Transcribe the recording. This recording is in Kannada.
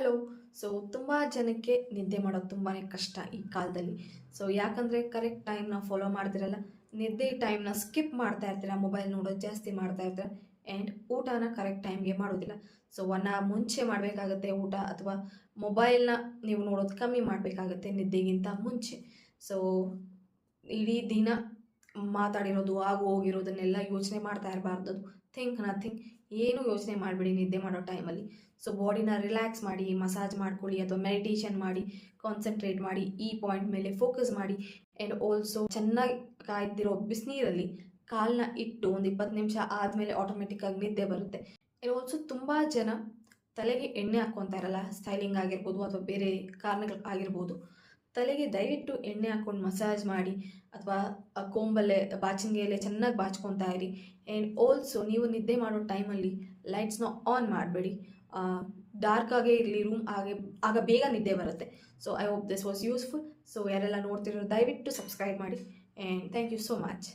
ಹಲೋ. ಸೊ ತುಂಬ ಜನಕ್ಕೆ ನಿದ್ದೆ ಮಾಡೋದು ತುಂಬಾ ಕಷ್ಟ ಈ ಕಾಲದಲ್ಲಿ. ಸೊ ಯಾಕಂದರೆ ಕರೆಕ್ಟ್ ಟೈಮ್ನ ಫಾಲೋ ಮಾಡ್ತಿರಲ್ಲ, ನಿದ್ದೆ ಟೈಮ್ನ ಸ್ಕಿಪ್ ಮಾಡ್ತಾ ಇರ್ತೀರ, ಮೊಬೈಲ್ ನೋಡೋದು ಜಾಸ್ತಿ ಮಾಡ್ತಾ ಇರ್ತೀರ ಆ್ಯಂಡ್ ಊಟನ ಕರೆಕ್ಟ್ ಟೈಮ್ಗೆ ಮಾಡೋದಿಲ್ಲ. ಸೊ 1 ಅವರ್ ಮುಂಚೆ ಮಾಡಬೇಕಾಗತ್ತೆ ಊಟ, ಅಥವಾ ಮೊಬೈಲ್ನ ನೀವು ನೋಡೋದು ಕಮ್ಮಿ ಮಾಡಬೇಕಾಗತ್ತೆ ನಿದ್ದೆಗಿಂತ ಮುಂಚೆ. ಸೊ ಇಡೀ ದಿನ ಮಾತಾಡಿರೋದು ಆಗು ಹೋಗಿರೋದನ್ನೆಲ್ಲ ಯೋಚನೆ ಮಾಡ್ತಾ ಇರಬಾರ್ದು. ಥಿಂಕ್ ನಥಿಂಗ್, ಏನು ಯೋಚನೆ ಮಾಡಬೇಡಿ ನಿದ್ದೆ ಮಾಡೋ ಟೈಮಲ್ಲಿ. ಸೊ ಬಾಡಿನ ರಿಲ್ಯಾಕ್ಸ್ ಮಾಡಿ, ಮಸಾಜ್ ಮಾಡ್ಕೊಳ್ಳಿ ಅಥವಾ ಮೆಡಿಟೇಷನ್ ಮಾಡಿ, ಕಾನ್ಸಂಟ್ರೇಟ್ ಮಾಡಿ, ಈ ಪಾಯಿಂಟ್ ಮೇಲೆ ಫೋಕಸ್ ಮಾಡಿ. ಆ್ಯಂಡ್ ಆಲ್ಸೋ ಚೆನ್ನಾಗಿ ಕಾಯ್ದಿರೋ ಬಿಸಿನೀರಲ್ಲಿ ಕಾಲನ್ನ ಇಟ್ಟು ಒಂದು 20 ನಿಮಿಷ ಆದಮೇಲೆ ಆಟೋಮೆಟಿಕ್ಕಾಗಿ ನಿದ್ದೆ ಬರುತ್ತೆ. ಆ್ಯಂಡ್ ಆಲ್ಸೋ ತುಂಬ ಜನ ತಲೆಗೆ ಎಣ್ಣೆ ಹಾಕ್ಕೊತಾರಲ್ಲ, ಸ್ಟೈಲಿಂಗ್ ಆಗಿರ್ಬೋದು ಅಥವಾ ಬೇರೆ ಕಾರಣಗಳು ಆಗಿರ್ಬೋದು. ತಲೆಗೆ ದಯವಿಟ್ಟು ಎಣ್ಣೆ ಹಾಕ್ಕೊಂಡು ಮಸಾಜ್ ಮಾಡಿ, ಅಥವಾ ಕೊಂಬಲ್ಲೇ ಬಾಚಿಂಗೆಯಲ್ಲೇ ಚೆನ್ನಾಗಿ ಬಾಚ್ಕೊತಾ ಇರಿ. ಆ್ಯಂಡ್ ಆಲ್ಸೋ ನೀವು ನಿದ್ದೆ ಮಾಡೋ ಟೈಮಲ್ಲಿ ಲೈಟ್ಸ್ನ ಆನ್ ಮಾಡಬೇಡಿ. ಡಾರ್ಕ್ ಆಗೇ ಇರಲಿ ರೂಮ್, ಆಗ ಬೇಗ ನಿದ್ದೆ ಬರುತ್ತೆ. So I hope this was useful. So ಯಾರೆಲ್ಲ ನೋಡ್ತಿರೋ ದಯವಿಟ್ಟು ಸಬ್ಸ್ಕ್ರೈಬ್ ಮಾಡಿ. And thank you so much.